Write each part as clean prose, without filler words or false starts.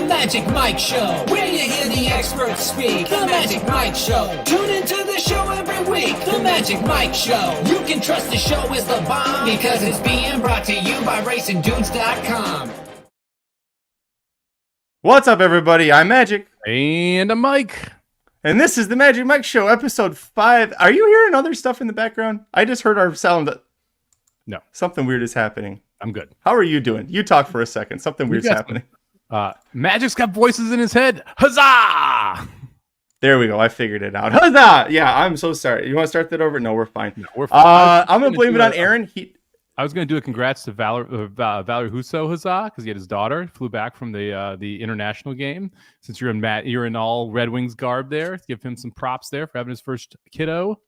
Magic Mike Show, where you hear the experts speak. The Magic Mike Show. Tune into the show every week. The Magic Mike Show. You can trust the show is the bomb because it's being brought to you by RacingDudes.com. What's up, everybody? I'm Magic. And I'm Mike. And this is the Magic Mike Show, episode 5. Are you hearing other stuff in the background? I just heard our sound. No. Something weird is happening. I'm good. How are you doing? You talk for a second. Something weird's happening. Magic's got voices in his head. Huzzah! There we go. I figured it out. Huzzah! Yeah, I'm so sorry. You want to start that over? No, we're fine. No, we're fine. I'm going to blame it on Aaron. I was going to do a congrats to Valerie Husso, huzzah, because he had his daughter flew back from the international game. Since you're in all Red Wings garb there, give him some props there for having his first kiddo.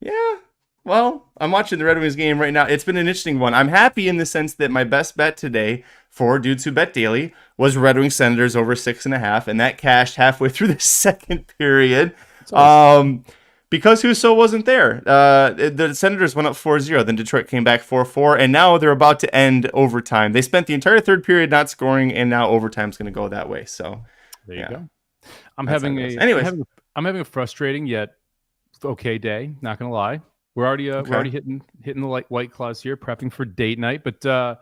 Yeah. Well, I'm watching the Red Wings game right now. It's been an interesting one. I'm happy in the sense that my best bet today for dudes who bet daily was Red Wings Senators over 6.5, and that cashed halfway through the second period. Because Husso wasn't there. The Senators went up 4-0. Then Detroit came back 4-4, and now they're about to end overtime. They spent the entire third period not scoring, and now overtime's going to go that way. So there you go. I'm having a frustrating yet okay day. Not going to lie. We're already hitting the White Claws here, prepping for date night. But the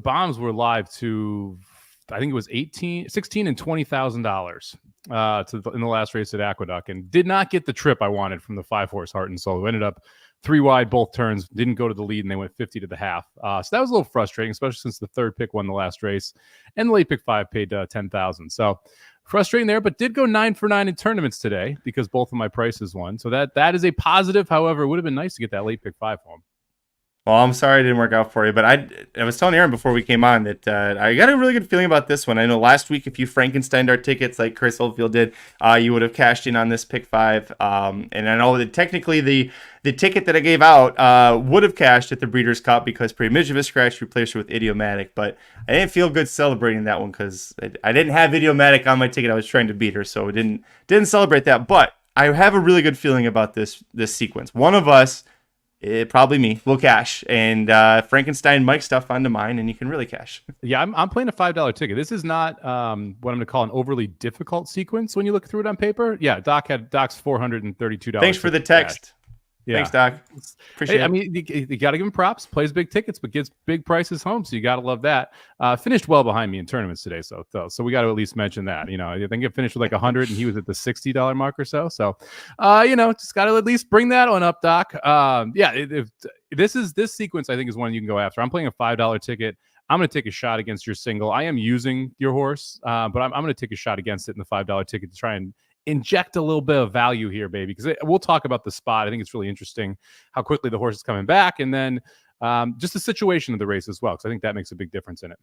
bombs were live to, I think it was $16,000 and $20,000 in the last race at Aqueduct, and did not get the trip I wanted from the 5-horse Heart and Soul. Ended up 3 wide both turns, didn't go to the lead, and they went 50 to the half. So that was a little frustrating, especially since the third pick won the last race, and the late pick 5 paid $10,000. So frustrating there, but did go 9 for 9 in tournaments today because both of my prices won. So that is a positive. However, it would have been nice to get that late pick 5 home. Well, I'm sorry it didn't work out for you, but I was telling Aaron before we came on that I got a really good feeling about this one. I know last week, if you Frankensteined our tickets like Chris Oldfield did, you would have cashed in on this pick 5. And I know that technically the ticket that I gave out would have cashed at the Breeders' Cup because Primogevic scratch replaced her with Idiomatic, but I didn't feel good celebrating that one because I didn't have Idiomatic on my ticket. I was trying to beat her, so it didn't celebrate that. But I have a really good feeling about this sequence. One of us, probably me, will cash, and Frankenstein Mike stuff onto mine, and you can really cash. Yeah, I'm playing a $5 ticket. This is not what I'm going to call an overly difficult sequence when you look through it on paper. Yeah, Doc's $432. Thanks for the text. Cash. Yeah. Thanks, Doc. Appreciate it. I mean, you got to give him props. Plays big tickets, but gets big prices home. So you got to love that. Finished well behind me in tournaments today, so we got to at least mention that. You know, I think it finished with like 100, and he was at the $60 mark or so. So, just got to at least bring that one up, Doc. If this sequence, I think is one you can go after. I'm playing a $5 ticket. I'm going to take a shot against your single. I am using your horse, but I'm going to take a shot against it in the $5 ticket to try and inject a little bit of value here, baby, because we'll talk about the spot. I think it's really interesting how quickly the horse is coming back, and then just the situation of the race as well, because I think that makes a big difference in it.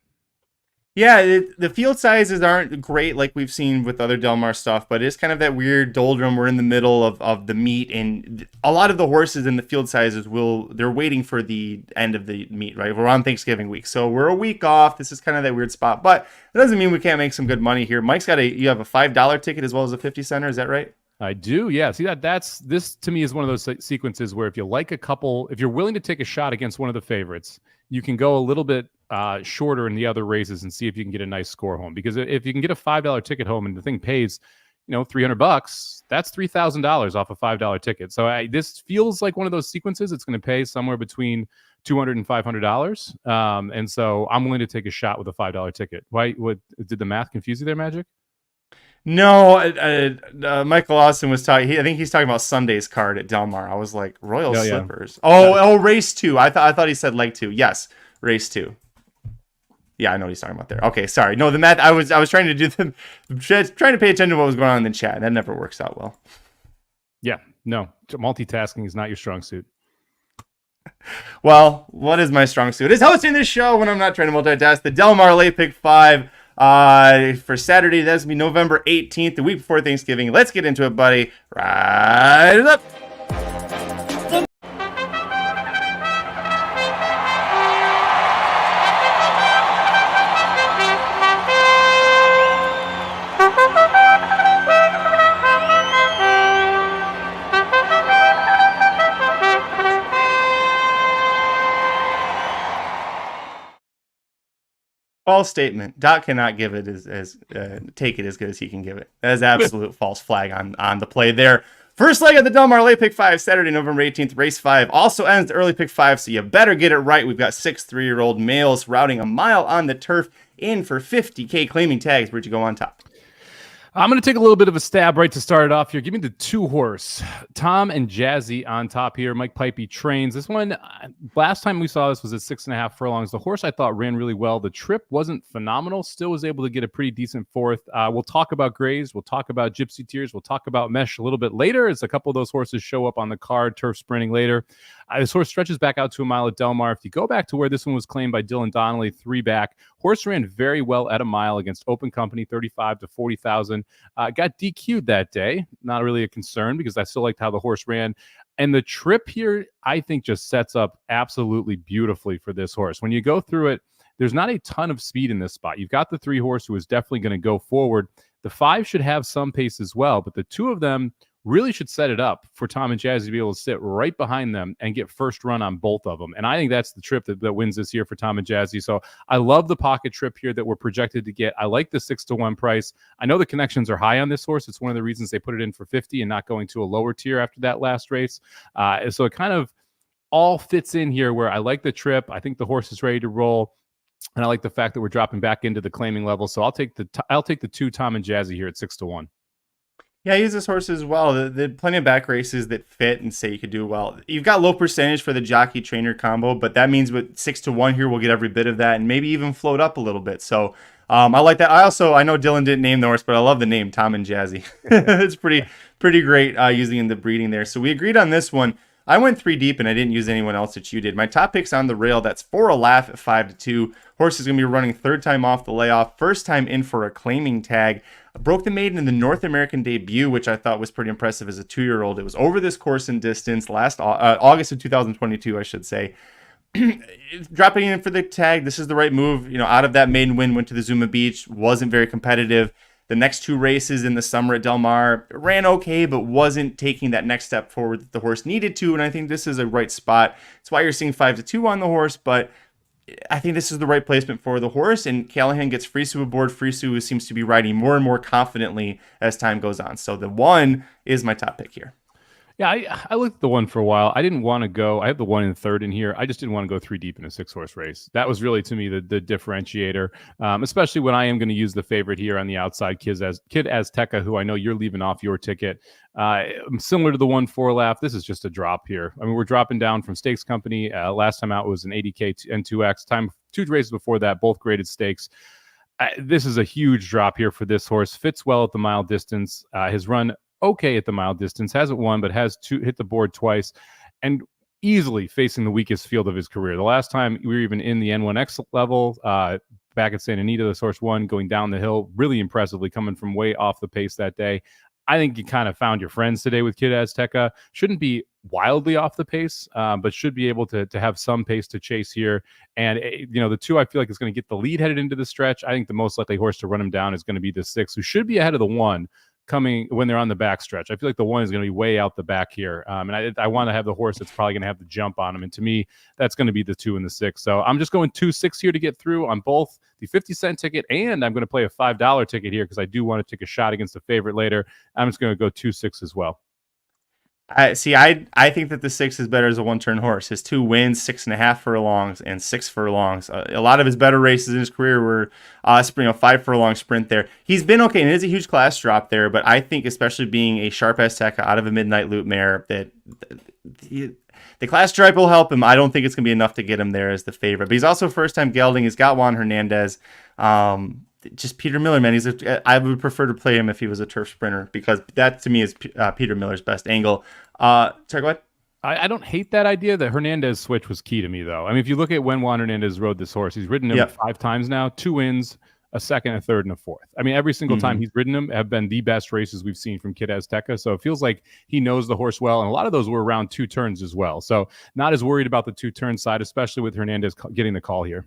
Yeah, the field sizes aren't great like we've seen with other Del Mar stuff, but it's kind of that weird doldrum. We're in the middle of the meet, and a lot of the horses in the field sizes they're waiting for the end of the meet, right? We're on Thanksgiving week, so we're a week off. This is kind of that weird spot, but it doesn't mean we can't make some good money here. Mike's you have a $5 ticket as well as a 50 center, is that right? I do, yeah. See, this to me is one of those sequences where if you like if you're willing to take a shot against one of the favorites, you can go a little bit shorter in the other races and see if you can get a nice score home. Because if you can get a $5 ticket home and the thing pays, $300, that's $3,000 off a $5 ticket. So this feels like one of those sequences. It's going to pay somewhere between $200 and $500. And so I'm willing to take a shot with a $5 ticket. Why? What did the math confuse you there, Magic? No, Michael Austin was talking. I think he's talking about Sunday's card at Del Mar. I was like, Royal Slippers. Yeah. Oh, race 2. I thought he said leg 2. Yes, race 2. Yeah, I know what he's talking about there. Okay, sorry. No, the math. I was trying to trying to pay attention to what was going on in the chat. That never works out well. Yeah, no, multitasking is not your strong suit. Well, what is my strong suit? It's hosting this show when I'm not trying to multitask. The Del Mar late pick 5. For Saturday, that's going to be November 18th, the week before Thanksgiving. Let's get into it, buddy. Rise up. False statement. Doc cannot give it as take it as good as he can give it. That is absolute false flag on the play there. First leg of the Del Mar Late Pick 5, Saturday, November 18th, race 5. Also ends the early pick 5, so you better get it right. We've got 6 3-year-old males routing a mile on the turf in for $50K claiming tags. Where'd you go on top? I'm going to take a little bit of a stab right to start it off here. Give me the 2-horse. Tom and Jazzy on top here. Mike Pipey trains. This one, last time we saw this was at 6.5 furlongs. The horse I thought ran really well. The trip wasn't phenomenal. Still was able to get a pretty decent fourth. We'll talk about Grays. We'll talk about Gypsy Tears. We'll talk about Mesh a little bit later as a couple of those horses show up on the card, turf sprinting later. This horse stretches back out to a mile at Del Mar. If you go back to where this one was claimed by Dylan Donnelly, 3 back, horse ran very well at a mile against Open Company, 35 to 40,000. Got DQ'd that day. Not really a concern because I still liked how the horse ran. And the trip here, I think, just sets up absolutely beautifully for this horse. When you go through it, there's not a ton of speed in this spot. You've got the 3-horse who is definitely going to go forward. The 5 should have some pace as well, but the 2 of them really should set it up for Tom and Jazzy to be able to sit right behind them and get first run on both of them. And I think that's the trip that wins this year for Tom and Jazzy. So I love the pocket trip here that we're projected to get. I like the 6-1 price. I know the connections are high on this horse. It's one of the reasons they put it in for 50 and not going to a lower tier after that last race. So it kind of all fits in here where I like the trip. I think the horse is ready to roll. And I like the fact that we're dropping back into the claiming level. So I'll take the 2 Tom and Jazzy here at 6-1. Yeah, I use this horse as well. There's plenty of back races that fit and say you could do well. You've got low percentage for the jockey trainer combo, but that means with 6-1 here, we'll get every bit of that and maybe even float up a little bit. So I like that. I know Dylan didn't name the horse, but I love the name Tom and Jazzy. It's pretty great using in the breeding there. So we agreed on this one. I went 3 deep and I didn't use anyone else that you did. My top pick's on the rail. That's For a Laugh at 5-2. Horse is going to be running 3rd time off the layoff, 1st time in for a claiming tag. Broke the maiden in the North American debut, which I thought was pretty impressive as a 2-year-old. It was over this course in distance last August of 2022, I should say. Dropping in for the tag, this is the right move. Out of that maiden win, went to the Zuma Beach, wasn't very competitive. The next 2 races in the summer at Del Mar ran okay, but wasn't taking that next step forward that the horse needed to. And I think this is a right spot. That's why you're seeing 5-2 on the horse, but I think this is the right placement for the horse. And Callahan gets Frisu aboard. Frisu seems to be riding more and more confidently as time goes on. So the 1 is my top pick here. Yeah, I looked at the 1 for a while. I didn't want to go. I have the 1 and 3rd in here. I just didn't want to go 3 deep in a 6-horse race. That was really, to me, the differentiator, especially when I am going to use the favorite here on the outside, Kid Azteca, who I know you're leaving off your ticket. Similar to the 1 For a Laugh, this is just a drop here. I mean, we're dropping down from Stakes Company. Last time out was an 80K N2X. Time 2 races before that, both graded stakes. This is a huge drop here for this horse. Fits well at the mile distance. His run okay at the mile distance, hasn't won, but has hit the board twice, and easily facing the weakest field of his career. The last time we were even in the N1X level, back at Santa Anita, this horse won going down the hill really impressively, coming from way off the pace that day. I think you kind of found your friends today with Kid Azteca. Shouldn't be wildly off the pace, but should be able to have some pace to chase here. And, the 2 I feel like is going to get the lead headed into the stretch. I think the most likely horse to run him down is going to be the 6, who should be ahead of the 1 coming when they're on the back stretch. I feel like the 1 is going to be way out the back here. And I want to have the horse that's probably going to have the jump on him. And to me, that's going to be the 2 and the 6. So I'm just going 2-6 here to get through on both the 50-cent ticket, and I'm going to play a $5 ticket here because I do want to take a shot against the favorite later. I'm just going to go 2-6 as well. I think that the 6 is better as a 1-turn horse. His 2 wins, 6.5 furlongs and 6 furlongs. A lot of his better races in his career were 5 furlong sprint there. He's been okay, and it is a huge class drop there, but I think especially being a sharp Azteca out of a midnight loop mare, that the class stripe will help him. I don't think it's going to be enough to get him there as the favorite. But he's also first-time gelding. He's got Juan Hernandez. Just Peter Miller, man. I would prefer to play him if he was a turf sprinter, because that to me is Peter Miller's best angle. Sorry, go ahead. I don't hate that idea. The Hernandez switch was key to me, though. I mean, if you look at when Juan Hernandez rode this horse, he's ridden him 5 times now, 2 wins, a 2nd, a 3rd, and a 4th. I mean, every single time he's ridden him have been the best races we've seen from Kid Azteca. So it feels like he knows the horse well, and a lot of those were around 2 turns as well. So not as worried about the 2-turn side, especially with Hernandez getting the call here.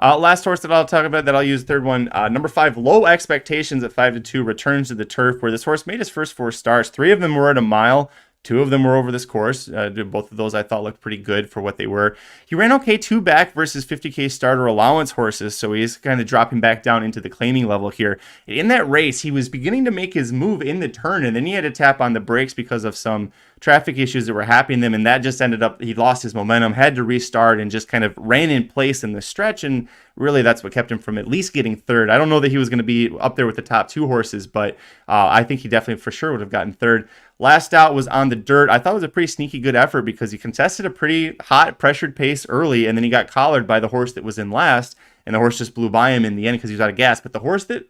Last horse that I'll talk about that I'll use, 3rd one, number 5, Low Expectations at 5-2, returns to the turf, where this horse made his first 4 starts. 3 of them were at a mile. 2 of them were over this course. Both of those I thought looked pretty good for what they were. He ran okay 2 back versus 50K starter allowance horses, so he's kind of dropping back down into the claiming level here. In that race, he was beginning to make his move in the turn, and then he had to tap on the brakes because of some traffic issues that were happening to him, and that just ended up, he lost his momentum, had to restart, and just kind of ran in place in the stretch, and really that's what kept him from at least getting third. I don't know that he was going to be up there with the top 2 horses, but I think he definitely for sure would have gotten third. Last out was on the dirt. I thought it was a pretty sneaky good effort because he contested a pretty hot pressured pace early, and then he got collared by the horse that was in last, and the horse just blew by him in the end because he was out of gas. But the horse that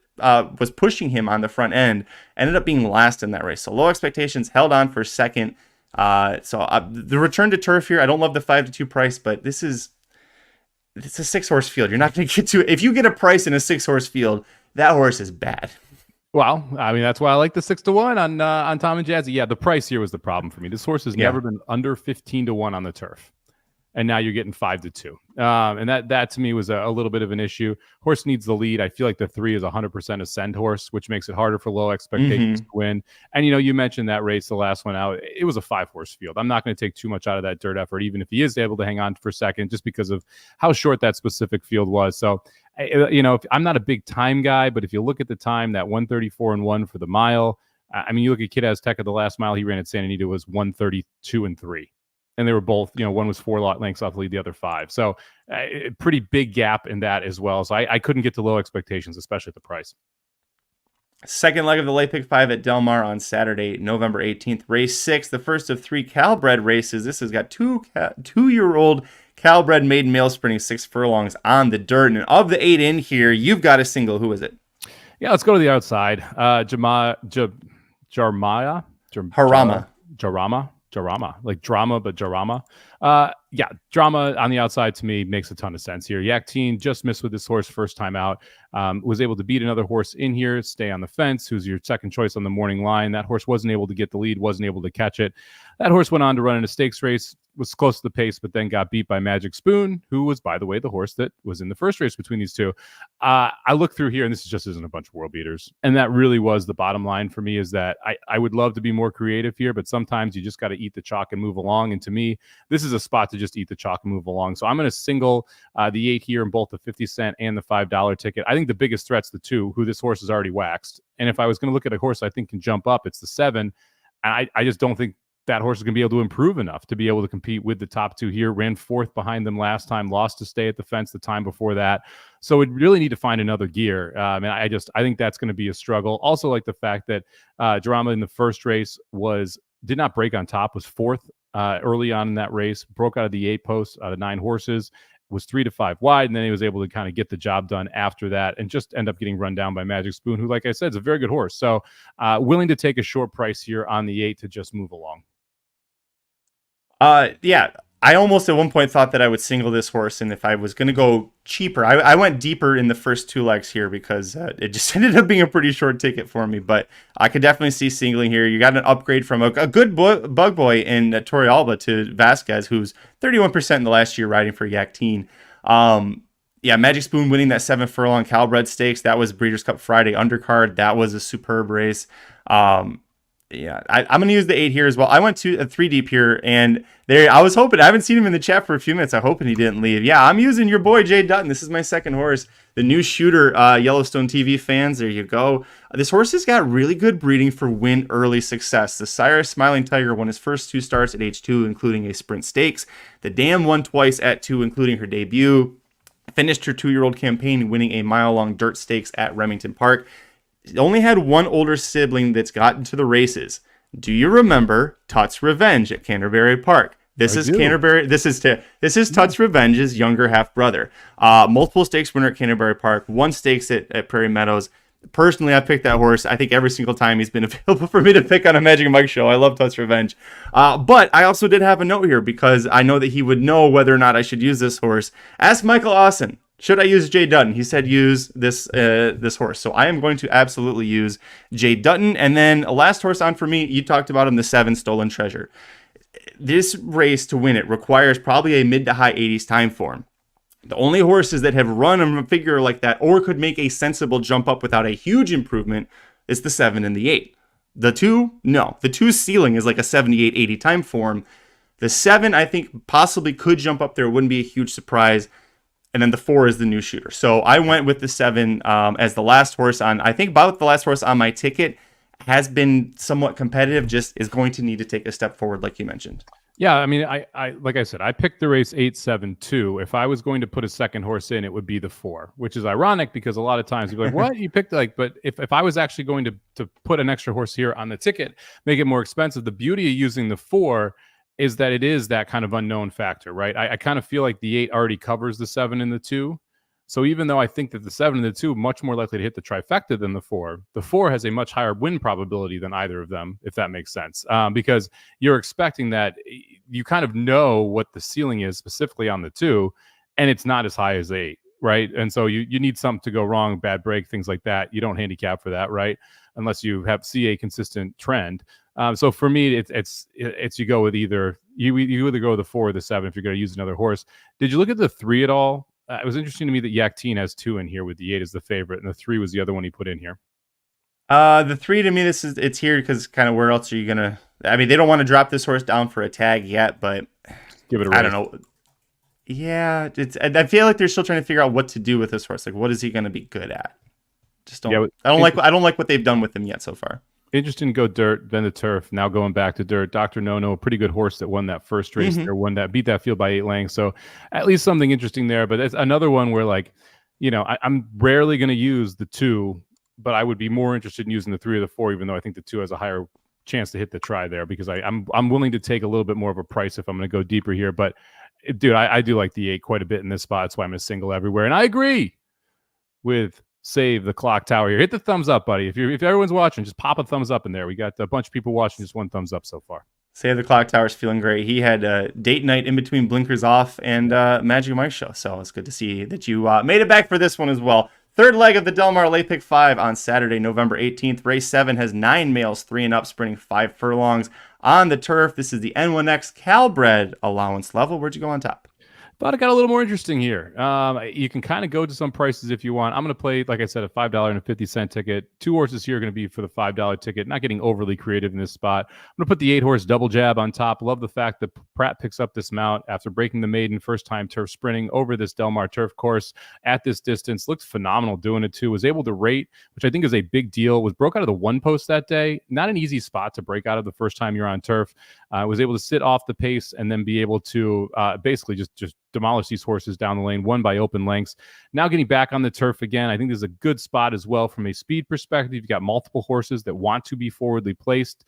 was pushing him on the front end ended up being last in that race. So low expectations, held on for second. The return to turf here, I don't love the 5-2 price, but it's a 6-horse field. You're not going to get to it. If you get a price in a 6-horse field, that horse is bad. Well, I mean, that's why I like the 6-1 on Tom and Jazzy. Yeah, the price here was the problem for me. This horse has never been under 15-1 on the turf, and now you're getting 5-2. And that to me was a little bit of an issue. Horse needs the lead. I feel like the 3 is 100% a send horse, which makes it harder for low expectations to win. And you mentioned that race, the last one out, it was a 5-horse field. I'm not going to take too much out of that dirt effort, even if he is able to hang on for second, just because of how short that specific field was. So, I'm not a big time guy, but if you look at the time, that 134-1 for the mile, I mean, you look at Kid Azteca, the last mile he ran at Santa Anita was 132-3. And they were both, one was 4 lengths off the lead, the other 5. So a pretty big gap in that as well. So I couldn't get to low expectations, especially at the price. Second leg of the late pick 5 at Del Mar on Saturday, November 18th. Race 6, the first of 3 Cal-bred races. This has got 2-year-old Cal-bred maiden male sprinting 6 furlongs on the dirt. And of the 8 in here, you've got a single. Who is it? Yeah, let's go to the outside. Jarama, like drama, but Jarama. Drama on the outside to me makes a ton of sense here. Yak Teen just missed with this horse first time out. Was able to beat another horse in here, stay on the fence, who's your second choice on the morning line. That horse wasn't able to get the lead, wasn't able to catch it. That horse went on to run in a stakes race, was close to the pace, but then got beat by Magic Spoon, who was, by the way, the horse that was in the first race between these two. I look through here, and this just isn't a bunch of world beaters. And that really was the bottom line for me, is that I would love to be more creative here, but sometimes you just got to eat the chalk and move along. And to me, this is a spot to just eat the chalk and move along. So I'm going to single the 8 here in both the 50 cent and the $5 ticket. I think the biggest threat's the 2, who this horse has already waxed. And if I was going to look at a horse I think can jump up, it's the 7. And I just don't think that horse is going to be able to improve enough to be able to compete with the top 2 here. Ran 4th behind them last time, lost to Stay at the Fence the time before that. So we'd really need to find another gear. And I think that's going to be a struggle. Also, like the fact that Drama in the first race did not break on top, was 4th early on in that race, broke out of the 8 posts out of 9 horses, was 3 to 5 wide, and then he was able to kind of get the job done after that and just end up getting run down by Magic Spoon, who, like I said, is a very good horse. So willing to take a short price here on the 8 to just move along. I almost at one point thought that I would single this horse, and if I was going to go cheaper, I went deeper in the first 2 legs here because it just ended up being a pretty short ticket for me, but I could definitely see singling here. You got an upgrade from a good bug boy in Torrealba to Vasquez, who's 31% in the last year riding for Yak Teen. Magic Spoon winning that 7 furlong Cal-bred stakes. That was Breeders' Cup Friday undercard. That was a superb race. I'm going to use the 8 here as well. I went to a 3 deep here, and I was hoping, I haven't seen him in the chat for a few minutes. I'm hoping he didn't leave. Yeah, I'm using your boy, Jay Dutton. This is my second horse. The new shooter, Yellowstone TV fans, there you go. This horse has got really good breeding for win early success. The Sire Smiling Tiger won his first 2 starts at age 2, including a sprint stakes. The Dam won twice at 2, including her debut. Finished her 2-year-old campaign winning a mile-long dirt stakes at Remington Park. Only had one older sibling that's gotten to the races. Do you remember Tut's Revenge at Canterbury Park? This is Tut's Revenge's younger half brother. Multiple stakes winner at Canterbury Park, 1 stakes at Prairie Meadows. Personally, I picked that horse. I think every single time he's been available for me to pick on a Magic Mike show. I love Tut's Revenge. But I also did have a note here because I know that he would know whether or not I should use this horse. Ask Michael Austin. Should I use Jay Dutton? He said use this horse. So I am going to absolutely use Jay Dutton. And then a last horse on for me, you talked about him, the 7 Stolen Treasure. This race to win it requires probably a mid to high 80s time form. The only horses that have run a figure like that or could make a sensible jump up without a huge improvement is the 7 and the 8. The 2, no. The 2's ceiling is like a 78, 80 time form. The 7, I think, possibly could jump up there. It wouldn't be a huge surprise. And then the 4 is the new shooter. So I went with the 7 as the last horse on, I think about the last horse on my ticket. Has been somewhat competitive, just is going to need to take a step forward, like you mentioned. Yeah, I mean, I like I said, I picked the race 8-7-2. If I was going to put a second horse in, it would be the 4, which is ironic because a lot of times you're like, what? You picked but if I was actually going to put an extra horse here on the ticket, make it more expensive, the beauty of using the 4 is that it is that kind of unknown factor, right? I kind of feel like the 8 already covers the 7 and the 2. So even though I think that the 7 and the 2 are much more likely to hit the trifecta than the 4 has a much higher win probability than either of them, if that makes sense. Because you're expecting that you kind of know what the ceiling is specifically on the 2, and it's not as high as 8, right? And so you need something to go wrong, bad break, things like that. You don't handicap for that, right? Unless you see a consistent trend. So for me, it's you go with either go with the 4 or the 7 if you're going to use another horse. Did you look at the 3 at all? It was interesting to me that Yakteen has 2 in here with the 8 as the favorite, and the 3 was the other one he put in here. The 3 to me, it's here because kind of where else are you gonna? I mean, they don't want to drop this horse down for a tag yet, but give it a race. I don't know. Yeah, I feel like they're still trying to figure out what to do with this horse. Like, what is he going to be good at? Just don't. Yeah, I don't like what they've done with him yet so far. Interesting to go dirt, then the turf. Now going back to dirt. Dr. No, a pretty good horse that won that first race there, beat that field by 8 lengths. So at least something interesting there. But it's another one where, like, you know, I'm rarely going to use the 2, but I would be more interested in using the 3 or the 4, even though I think the 2 has a higher chance to hit the try there because I'm willing to take a little bit more of a price if I'm going to go deeper here. But dude, I do like the 8 quite a bit in this spot. That's why I'm a single everywhere. And I agree with Save the Clock Tower here. Hit the thumbs up, buddy. If everyone's watching, just pop a thumbs up in there. We got a bunch of people watching, just 1 thumbs up so far. Save the Clock Tower's feeling great. He had a date night in between Blinkers Off and Magic Mike show. So it's good to see that you made it back for this one as well. Third leg of the Del Mar Late Pick 5 on Saturday, November 18th. Race 7 has 9 males, 3 and up, sprinting 5 furlongs on the turf. This is the N1X Cal-bred allowance level. Where'd you go on top? But it got a little more interesting here. You can kind of go to some prices if you want. I'm going to play, like I said, a $5.50 ticket. 2 horses here are going to be for the $5 ticket. Not getting overly creative in this spot. I'm going to put the 8-horse double jab on top. Love the fact that Pratt picks up this mount after breaking the maiden first time turf sprinting over this Del Mar turf course at this distance. Looked phenomenal doing it too. Was able to rate, which I think is a big deal. Was broke out of the 1 post that day. Not an easy spot to break out of the first time you're on turf. Was able to sit off the pace and then be able to basically just demolish these horses down the lane, won by open lengths. Now getting back on the turf again, I think this is a good spot as well from a speed perspective. You've got multiple horses that want to be forwardly placed.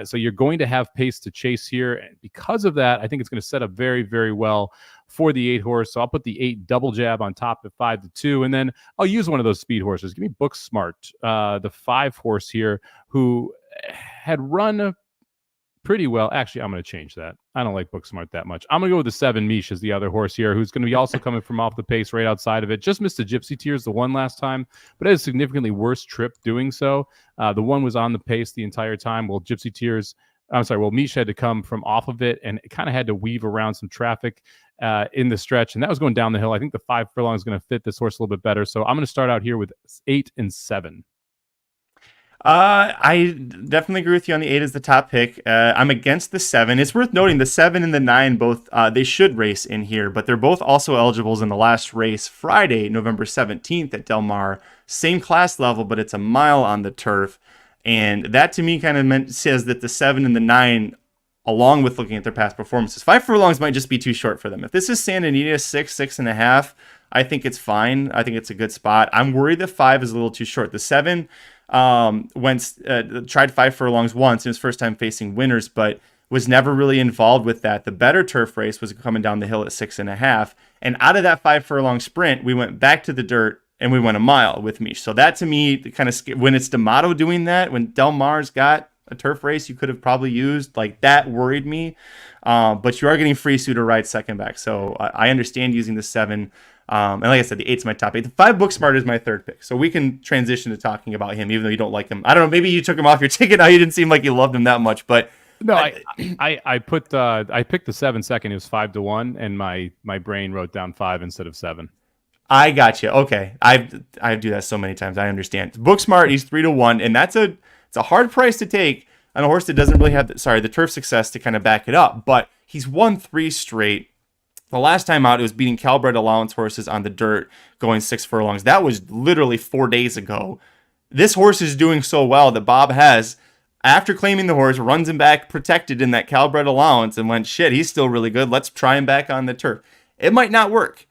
So you're going to have pace to chase here. And because of that, I think it's going to set up very, very well for the 8-horse. So I'll put the 8 double jab on top at 5-2. And then I'll use one of those speed horses. Give me Booksmart, the 5-horse here, who had run pretty well. Actually, I'm going to change that. I don't like Booksmart that much. I'm going to go with the 7 Mish as the other horse here, who's going to be also coming from off the pace right outside of it. Just missed the Gypsy Tears, the 1 last time, but had a significantly worse trip doing so. The 1 was on the pace the entire time. Well, Mish had to come from off of it and kind of had to weave around some traffic in the stretch, and that was going down the hill. I think the 5 furlong is going to fit this horse a little bit better. So I'm going to start out here with 8 and 7. I definitely agree with you on the 8 as the top pick. I'm against the 7. It's worth noting the 7 and the 9 both they should race in here, but they're both also eligibles in the last race Friday, November 17th at Del Mar. Same class level, but it's a mile on the turf, and that to me kind of says that the 7 and the 9, along with looking at their past performances, 5 furlongs might just be too short for them. If this is Santa Anita 6.5, I think it's fine. I think it's a good spot. I'm worried that 5 is a little too short. The 7 tried 5 furlongs once in his first time facing winners, but was never really involved with that. The better turf race was coming down the hill at 6.5. And out of that 5 furlong sprint, we went back to the dirt and we went a mile with Mish. So that to me, kind of when it's D'Amato doing that, when Del Mar's got a turf race you could have probably used, like that worried me. But you are getting free suitor ride second back. So I understand using the 7. And like I said, the 8's my top 8. The 5 Booksmart is my third pick. So we can transition to talking about him, even though you don't like him. I don't know. Maybe you took him off your ticket. Now you didn't seem like you loved him that much. But no, I picked the 7 second. It was 5-1, and my brain wrote down 5 instead of 7. I got you. Okay, I do that so many times. I understand. Booksmart, he's 3-1, and It's a hard price to take on a horse that doesn't really have the turf success to kind of back it up, but he's won 3 straight. The last time out, it was beating Kalleward allowance horses on the dirt, going 6 furlongs. That was literally 4 days ago. This horse is doing so well that Bob has, after claiming the horse, runs him back protected in that Kalleward allowance and went, shit, he's still really good. Let's try him back on the turf. It might not work,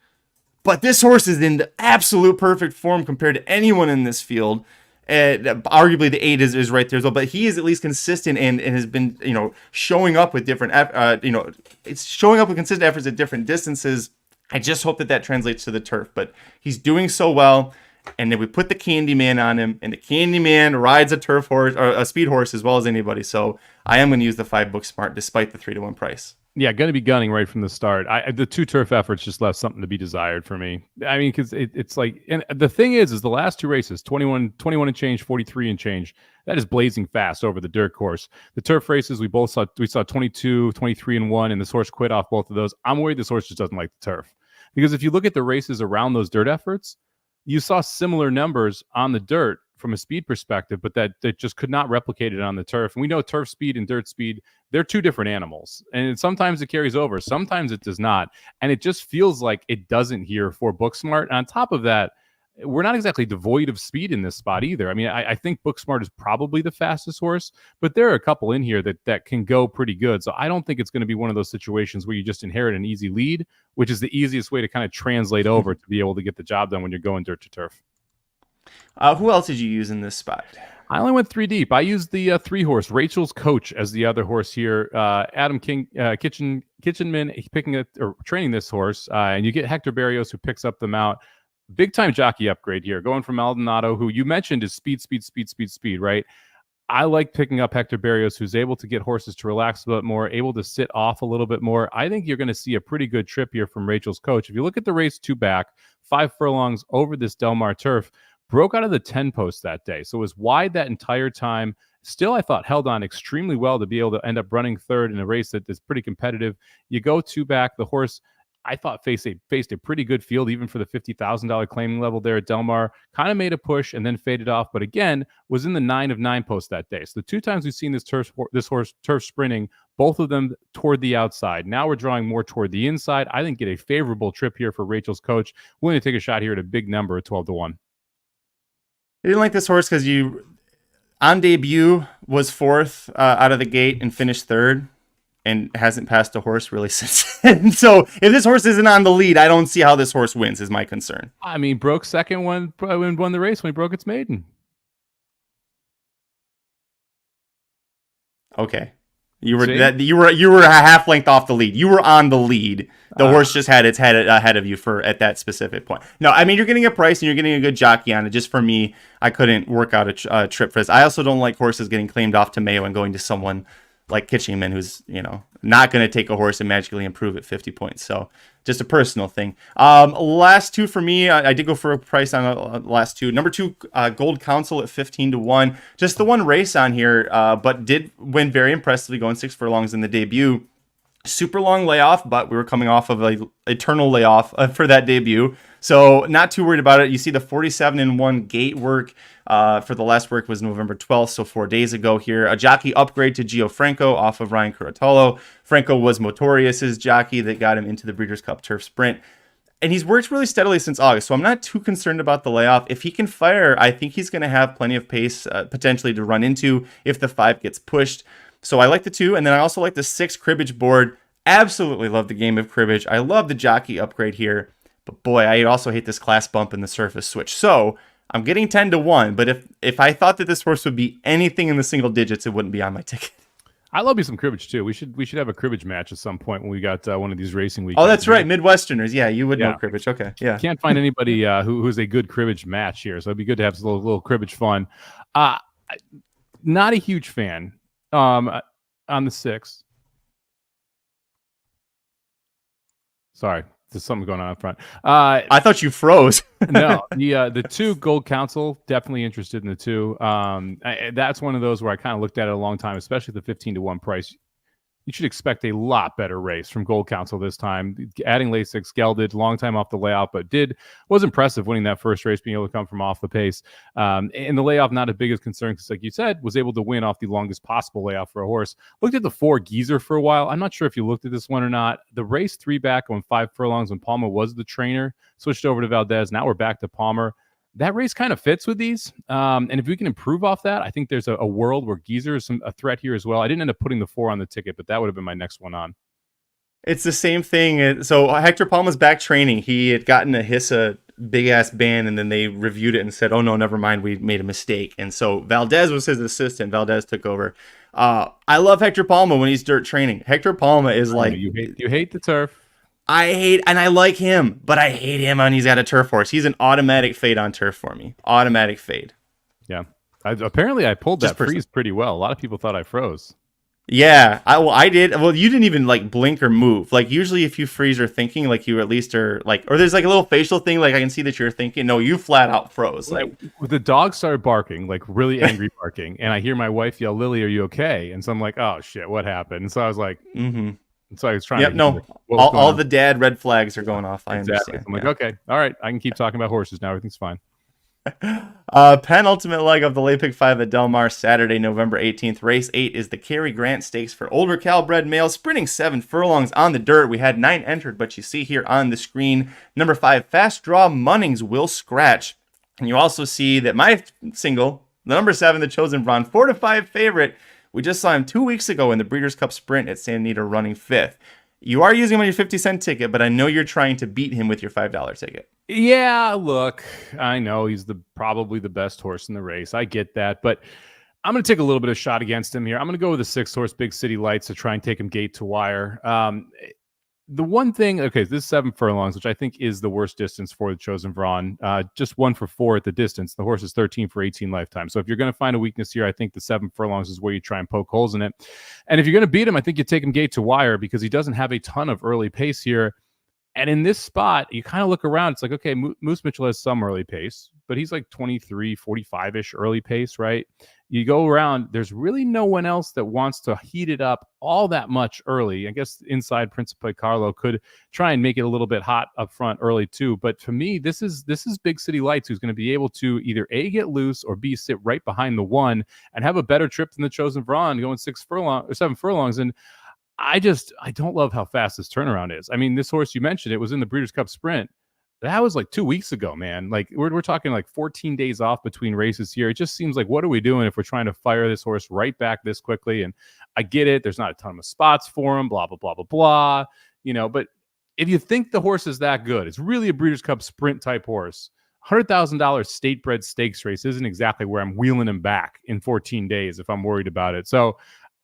but this horse is in the absolute perfect form compared to anyone in this field. Arguably the 8 is right there as well, but he is at least consistent and has been, showing up with different, it's showing up with consistent efforts at different distances. I just hope that translates to the turf, but he's doing so well. And then we put the Candyman on him, and the Candyman rides a turf horse or a speed horse as well as anybody. So I am going to use the 5 book smart despite the 3-1 price. Yeah, going to be gunning right from the start. The 2 turf efforts just left something to be desired for me. I mean, because it's like, and the thing is the last 2 races, 21 and change, 43 and change, that is blazing fast over the dirt course. The turf races, we saw 22, 23 and 1, and this horse quit off both of those. I'm worried this horse just doesn't like the turf. Because if you look at the races around those dirt efforts, you saw similar numbers on the dirt from a speed perspective, but that just could not replicate it on the turf. And we know turf speed and dirt speed, they're 2 different animals. And sometimes it carries over, sometimes it does not. And it just feels like it doesn't here for Booksmart. And on top of that, we're not exactly devoid of speed in this spot either. I mean, I think Booksmart is probably the fastest horse, but there are a couple in here that can go pretty good. So I don't think it's going to be one of those situations where you just inherit an easy lead, which is the easiest way to kind of translate over to be able to get the job done when you're going dirt to turf. Who else did you use in this spot? I only went 3 deep. I used the 3 horse, Rachel's Coach, as the other horse here. Adam King, Kitchenman, training this horse, and you get Hector Barrios, who picks up the mount. Big time jockey upgrade here, going from Maldonado, who you mentioned is speed, right? I like picking up Hector Barrios, who's able to get horses to relax a bit more, able to sit off a little bit more. I think you're going to see a pretty good trip here from Rachel's Coach. If you look at the race 2 back, 5 furlongs over this Del Mar turf, broke out of the 10 post that day. So it was wide that entire time. Still, I thought held on extremely well to be able to end up running 3rd in a race that is pretty competitive. You go 2 back, the horse, I thought faced a pretty good field, even for the $50,000 claiming level there at Del Mar. Kind of made a push and then faded off, but again, was in the 9 of 9 post that day. So the 2 times we've seen this horse turf sprinting, both of them toward the outside. Now we're drawing more toward the inside. I think get a favorable trip here for Rachel's Coach. Willing to take a shot here at a big number at 12-1. You didn't like this horse because you, on debut, was 4th out of the gate and finished 3rd. And hasn't passed a horse really since then. So if this horse isn't on the lead, I don't see how this horse wins, is my concern. I mean, broke 2nd won the race when he broke its maiden. Okay. You were a half length off the lead. You were on the lead. The horse just had its head ahead of you at that specific point. No, I mean, you're getting a price and you're getting a good jockey on it. Just for me, I couldn't work out a trip for this. I also don't like horses getting claimed off to Mayo and going to someone like Kitchenman, who's, not going to take a horse and magically improve at 50 points. So just a personal thing. Last 2 for me, I did go for a price on the last 2. Number 2, Gold Council at 15-1. Just the 1 race on here, but did win very impressively, going 6 furlongs in the debut. Super long layoff, but we were coming off of an eternal layoff for that debut. So not too worried about it. You see the 47-1 gate work for the last work was November 12th, so 4 days ago here. A jockey upgrade to Gio Franco off of Ryan Curatolo. Franco was Motorius's jockey that got him into the Breeders' Cup Turf Sprint. And he's worked really steadily since August, so I'm not too concerned about the layoff. If he can fire, I think he's going to have plenty of pace potentially to run into if the 5 gets pushed. So I like the 2, and then I also like the 6 cribbage board. Absolutely love the game of cribbage. I love the jockey upgrade here. But boy, I also hate this class bump in the surface switch. So I'm getting 10-1, but if I thought that this horse would be anything in the single digits, it wouldn't be on my ticket. I love me some cribbage too. We should have a cribbage match at some point when we got one of these racing weekends. Oh, that's right, Midwesterners. Yeah, you would know cribbage. Okay, yeah. Can't find anybody who's a good cribbage match here, so it'd be good to have some little cribbage fun. Not a huge fan on the 6. Sorry, there's something going on up front. I thought you froze. No, the 2 Gold Council, definitely interested in the 2. That's one of those where I kind of looked at it a long time, especially the 15-1 price. you should expect a lot better race from Gold Council this time. Adding Lasix, gelded, long time off the layoff, but was impressive winning that first race, being able to come from off the pace. And the layoff, not a biggest concern, because like you said, was able to win off the longest possible layoff for a horse. Looked at the 4 Geezer for a while. I'm not sure if you looked at this one or not. The race 3 back on 5 furlongs when Palmer was the trainer, switched over to Valdez. Now we're back to Palmer. That race kind of fits with these. And if we can improve off that, I think there's a world where Geezer is a threat here as well. I didn't end up putting the 4 on the ticket, but that would have been my next one on. It's the same thing. So Hector Palma's back training. He had gotten a HISA big-ass ban, and then they reviewed it and said, oh, no, never mind, we made a mistake. And so Valdez was his assistant. Valdez took over. I love Hector Palma when he's dirt training. Hector Palma is like... You hate the turf. I like him, but I hate him when he's got a turf horse. He's an automatic fade on turf for me. Automatic fade. Yeah. Apparently I pulled that freeze pretty well. A lot of people thought I froze. Yeah, I did. Well, you didn't even like blink or move. Like usually if you freeze or thinking, like you at least are like, or there's like a little facial thing. Like I can see that you're thinking. No, you flat out froze. Like the dog started barking, like really angry barking. And I hear my wife yell, Lily, are you okay? And so I'm like, oh shit, what happened? And so I was like, And so I was trying to... No, all the dad red flags are going off. I understand. I'm like, okay, all right, I can keep talking about horses now. Everything's fine. Penultimate leg of the Late Pick 5 at Del Mar, Saturday, November 18th. Race 8 is the Cary Grant Stakes for older Cal-bred males, sprinting 7 furlongs on the dirt. We had 9 entered, but you see here on the screen, number 5, Fast Draw Munnings will scratch. And you also see that my single, the number 7, the Chosen Blond, 4-5 favorite. We just saw him 2 weeks ago in the Breeders' Cup Sprint at Santa Anita running 5th. You are using him on your 50-cent ticket, but I know you're trying to beat him with your $5 ticket. Yeah, look, I know he's probably the best horse in the race. I get that, but I'm going to take a little bit of shot against him here. I'm going to go with the 6-horse Big City Lights to try and take him gate to wire. The one thing, okay, this is 7 furlongs, which I think is the worst distance for the Chosen Brawn. Just 1 for 4 at the distance. The horse is 13 for 18 lifetime. So if you're going to find a weakness here, I think the 7 furlongs is where you try and poke holes in it. And if you're going to beat him, I think you take him gate to wire because he doesn't have a ton of early pace here. And in this spot, you kind of look around. It's like, okay, Moose Mitchell has some early pace, but he's like 23, 45-ish early pace, right? You go around, there's really no one else that wants to heat it up all that much early. I guess inside Principe Carlo could try and make it a little bit hot up front early too. But to me, this is Big City Lights, who's going to be able to either A, get loose, or B, sit right behind the 1 and have a better trip than the Chosen Brawn going 7 furlongs. And I don't love how fast this turnaround is. I mean, this horse you mentioned, it was in the Breeders' Cup Sprint. That was like 2 weeks ago, man. Like we're talking like 14 days off between races here. It just seems like, what are we doing if we're trying to fire this horse right back this quickly? And I get it. There's not a ton of spots for him, blah, blah, blah, blah, blah. But if you think the horse is that good, it's really a Breeders' Cup Sprint type horse. $100,000 state-bred stakes race isn't exactly where I'm wheeling him back in 14 days if I'm worried about it. So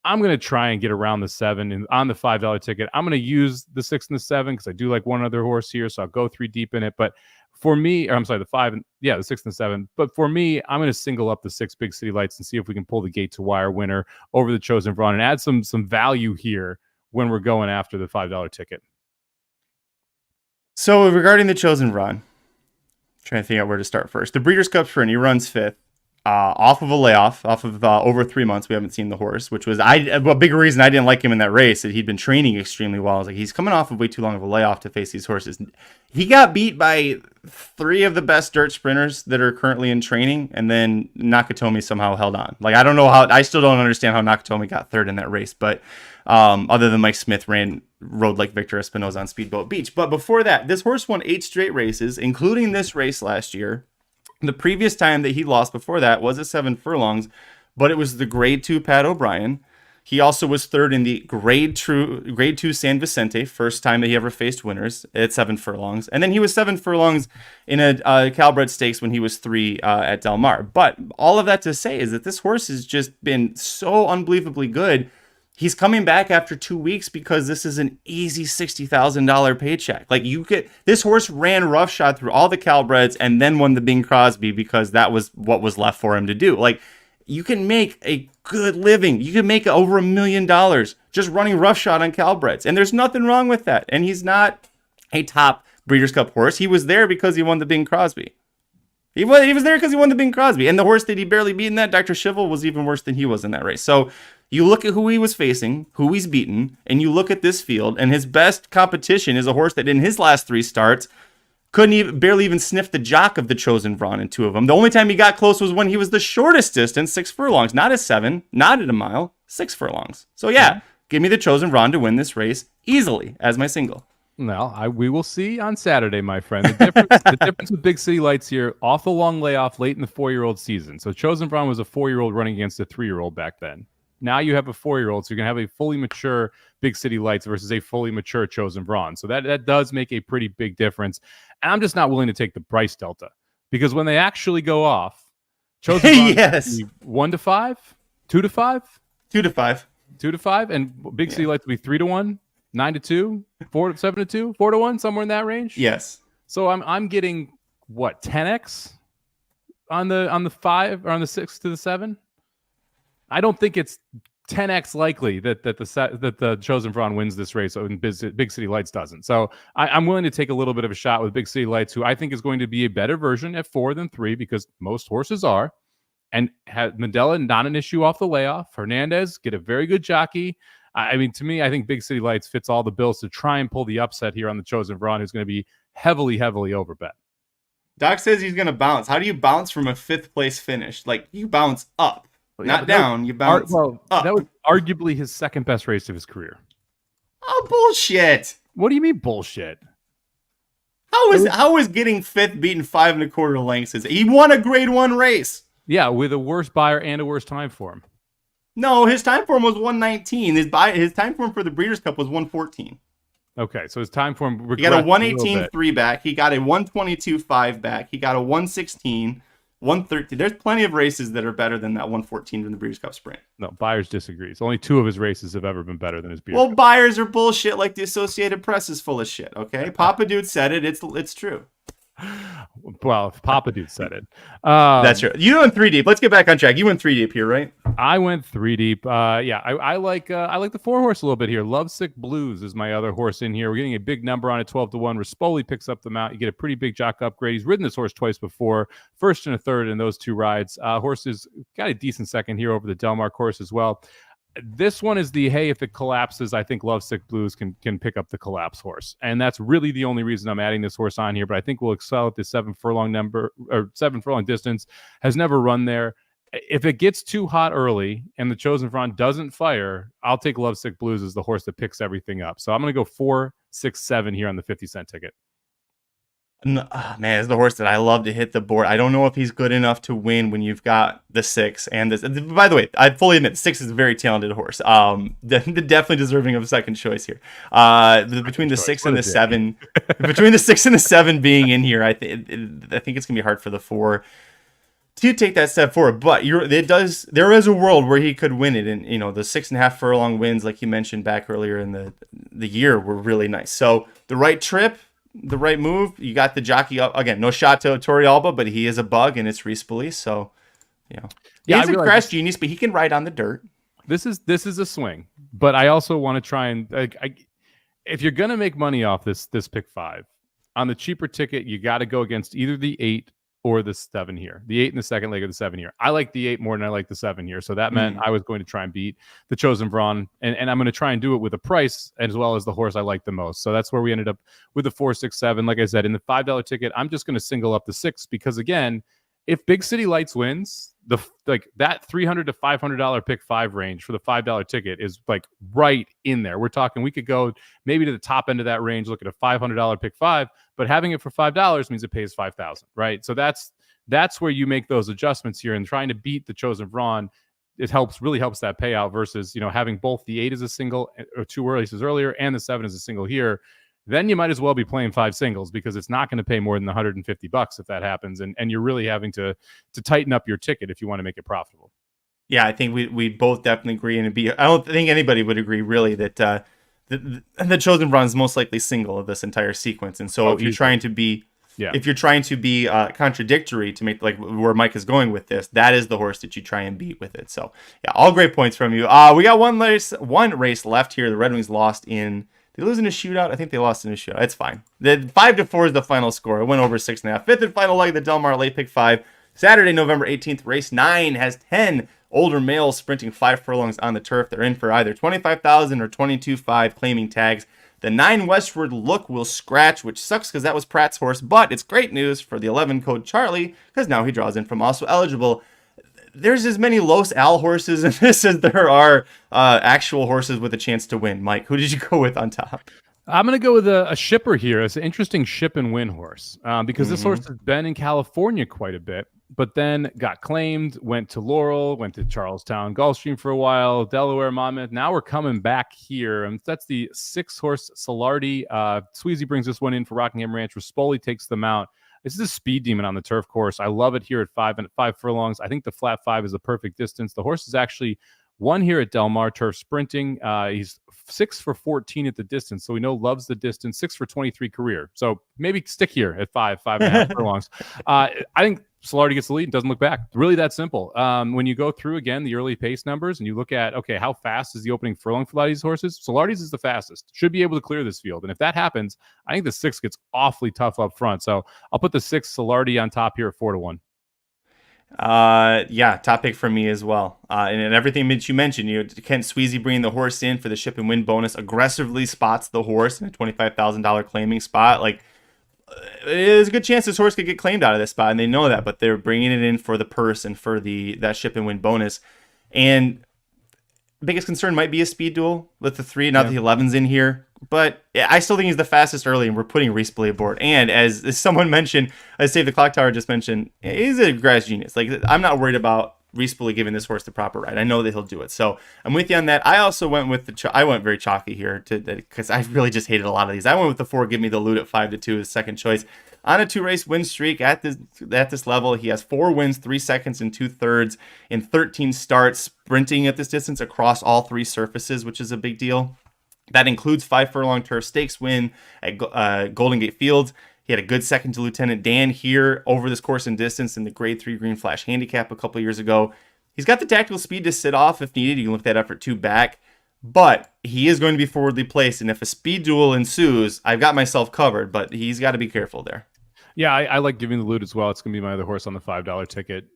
I'm going to try and get around the 7 and on the $5 ticket. I'm going to use the 6 and the 7 because I do like one other horse here. So I'll go 3 deep in it. But for me, the 5 and the 6 and the 7. But for me, I'm going to single up the 6 Big City Lights and see if we can pull the gate to wire winner over the Chosen Brawn and add some value here when we're going after the $5 ticket. So regarding the Chosen Brawn, trying to figure out where to start first. The Breeders' Cup Sprint, he runs 5th. Off of a layoff, off of over 3 months, we haven't seen the horse, which was a big reason I didn't like him in that race. That he'd been training extremely well. I was like, he's coming off of way too long of a layoff to face these horses. He got beat by 3 of the best dirt sprinters that are currently in training, and then Nakatomi somehow held on. Like, I still don't understand how Nakatomi got 3rd in that race, but other than Mike Smith rode like Victor Espinoza on Speedboat Beach. But before that, this horse won 8 straight races, including this race last year. The previous time that he lost before that was at 7 furlongs, but it was the grade 2 Pat O'Brien. He also was 3rd in the grade 2 San Vicente, first time that he ever faced winners at 7 furlongs. And then he was 7 furlongs in a Cal-bred stakes when he was 3 at Del Mar. But all of that to say is that this horse has just been so unbelievably good. He's coming back after 2 weeks because this is an easy $60,000 paycheck. Like this horse ran roughshod through all the Cal-breds and then won the Bing Crosby because that was what was left for him to do. Like, you can make a good living. You can make over $1 million just running roughshod on Cal-breds. And there's nothing wrong with that. And he's not a top Breeders' Cup horse. He was there because he won the Bing Crosby. He was there because he won the Bing Crosby. And the horse that he barely beat in that, Dr. Schivel, was even worse than he was in that race. So You look at who he was facing, who he's beaten, and you look at this field, and his best competition is a horse that in his last 3 starts barely even sniff the jock of the Chosen Vron in 2 of them. The only time he got close was when he was the shortest distance, 6 furlongs, not at 7, not at a mile, 6 furlongs. So yeah, give me the Chosen Vron to win this race easily as my single. Well, we will see on Saturday, my friend. The difference with Big City Lights here, off the long layoff late in the 4-year-old season. So Chosen Vron was a 4-year-old running against a 3-year-old back then. Now you have a 4-year-old, so you're going to have a fully mature Big City Lights versus a fully mature Chosen Vron. So that does make a pretty big difference. And I'm just not willing to take the price delta because when they actually go off, Chosen Vron yes. 1-5, 2-5, 2-5, 2-5, and Big City Lights will be 3-1, 9-2, 7-2, 4-1, somewhere in that range. Yes. So I'm getting what 10x on the 5 or on the 6 to the 7. I don't think it's 10x likely that the Chosen Vron wins this race and Big City Lights doesn't. So I'm willing to take a little bit of a shot with Big City Lights, who I think is going to be a better version at 4 than 3 because most horses are. And had Mandela not an issue off the layoff. Hernandez get a very good jockey. I mean, to me, I think Big City Lights fits all the bills to try and pull the upset here on the Chosen Vron, who's going to be heavily, heavily overbet. Doc says he's going to bounce. How do you bounce from a 5th place finish? Like, you bounce up. Not down, you bounce up. That was arguably his second best race of his career. Oh, bullshit. What do you mean bullshit? How is getting 5th beaten 5 1/4 lengths? He won a grade 1 race. Yeah, with a worse buyer and a worse time for him. No, his time form was 119. His time form for the Breeders' Cup was 114. Okay, so his time form. He got a 118 3 back. He got a 122 5 back. He got a 116. 113. There's plenty of races that are better than that 114 from the Breeders' Cup Sprint. No, Byers disagrees. Only 2 of his races have ever been better than his Breeders' Well, Cup. Byers are bullshit like the Associated Press is full of shit, okay? Papa Dude said it. It's true. Well, if Papa Dude said it. That's true. You went 3 deep. Let's get back on track. You went 3 deep here, right? I went 3 deep. I like the 4 horse a little bit here. Lovesick Blues is my other horse in here. We're getting a big number on it, 12-1. Rispoli picks up the mount. You get a pretty big jock upgrade. He's ridden this horse twice before, first and a third in those 2 rides. Horse has got a decent second here over the Delmar course as well. This one is the, hey, if it collapses, I think Lovesick Blues can pick up the collapse horse. And that's really the only reason I'm adding this horse on here. But I think we'll excel at the 7 furlong distance. Has never run there. If it gets too hot early and the Chosen Vron doesn't fire, I'll take Lovesick Blues as the horse that picks everything up. So I'm going to go 4, 6, 7 here on the 50-cent ticket. Man, it's the horse that I love to hit the board. I don't know if he's good enough to win when you've got the 6 and this. By the way, I fully admit 6 is a very talented horse. Definitely deserving of a second choice here. Between the 6 and the 7, between the 6 and the 7 being in here, I think it's gonna be hard for the 4 to take that step forward. But there is a world where he could win it, and the 6.5 furlong wins, like you mentioned back earlier in the year, were really nice. So the right trip. The right move. You got the jockey up again. No shot to Torrealba, but he is a bug, and it's Rispoli. So, he's a crash genius, but he can ride on the dirt. This is a swing, but I also want to try and if you're gonna make money off this pick 5 on the cheaper ticket, you got to go against either the 8 or the 7 here. The 8 in the second leg of the 7 here. I like the 8 more than I like the 7 here. So that meant I was going to try and beat the Chosen Vron. And I'm going to try and do it with a price as well as the horse I like the most. So that's where we ended up with the 4, 6, 7. Like I said, in the $5 ticket, I'm just going to single up the 6 because, again, if Big City Lights wins, that $300 to $500 pick 5 range for the $5 ticket is like right in there. We're talking we could go maybe to the top end of that range, look at a $500 pick 5, but having it for $5 means it pays $5,000, right? So that's where you make those adjustments here, and trying to beat the Chosen Vron. It really helps that payout versus having both the 8 as a single or 2 races earlier and the 7 as a single here. Then you might as well be playing 5 singles because it's not going to pay more than $150 if that happens. And you're really having to tighten up your ticket if you want to make it profitable. Yeah, I think we both definitely agree. And I don't think anybody would agree really that the Chosen Vron is most likely single of this entire sequence. And so if you're trying to be contradictory to make like where Mike is going with this, that is the horse that you try and beat with it. So yeah, all great points from you. We got one race left here. The Red Wings lost in. Did they lose in a shootout? I think they lost in a shootout. It's fine. The 5-4 is the final score. It went over 6.5. 5th and final leg of the Del Mar late pick 5. Saturday, November 18th. Race 9 has 10 older males sprinting 5 furlongs on the turf. They're in for either 25,000 or 22,500, claiming tags. The 9 Westward Look will scratch, which sucks because that was Pratt's horse, but it's great news for the 11 code Charlie because now he draws in from also eligible. There's as many Los Al horses in this as there are actual horses with a chance to win. Mike, who did you go with on top? I'm going to go with a shipper here. It's an interesting ship and win horse because this horse has been in California quite a bit, but then got claimed, went to Laurel, went to Charlestown, Gulfstream for a while, Delaware, Monmouth. Now we're coming back here, and that's the 6-horse Solardi. Sweezy brings this one in for Rockingham Ranch. Rispoli takes them out. This is a speed demon on the turf course. I love it here at 5 furlongs. I think the flat 5 is the perfect distance. The horse is actually won here at Del Mar turf sprinting. He's 6 for 14 at the distance, so we know loves the distance. 6 for 23 career. So maybe stick here at 5.5 furlongs. I think Solardi gets the lead and doesn't look back. Really that simple. When you go through again the early pace numbers and you look at, okay, how fast is the opening furlong for a lot of these horses? Solardi's is the fastest. Should be able to clear this field. And if that happens, I think the 6 gets awfully tough up front. So I'll put the 6 Solardi on top here at 4-1. Yeah, top pick for me as well. And everything that you mentioned, Kent Sweezy bringing the horse in for the ship and win bonus, aggressively spots the horse in a $25,000 claiming spot. Like, there's a good chance this horse could get claimed out of this spot, and they know that, but they're bringing it in for the purse and for that ship and win bonus. And biggest concern might be a speed duel with the 3, not that the 11's in here. But I still think he's the fastest early, and we're putting Rispoli aboard. And as someone mentioned, as Save the Clock Tower just mentioned, he's a grass genius. Like, I'm not worried about Rispoli giving this horse the proper ride. I know that he'll do it. So I'm with you on that. I also went with I went very chalky here because I really just hated a lot of these. I went with the 4, Give Me the Loot at 5-2 as second choice. On a 2-race win streak at this level, he has 4 wins, 3 seconds, and 2/3 in 13 starts, sprinting at this distance across all 3 surfaces, which is a big deal. That includes 5 furlong turf stakes win at Golden Gate Fields. He had a good second to Lieutenant Dan here over this course and distance in the grade 3 Green Flash handicap a couple years ago. He's got the tactical speed to sit off if needed. You can look that up for 2 back, but he is going to be forwardly placed. And if a speed duel ensues, I've got myself covered, but he's got to be careful there. Yeah, I like Giving the Loot as well. It's going to be my other horse on the $5 ticket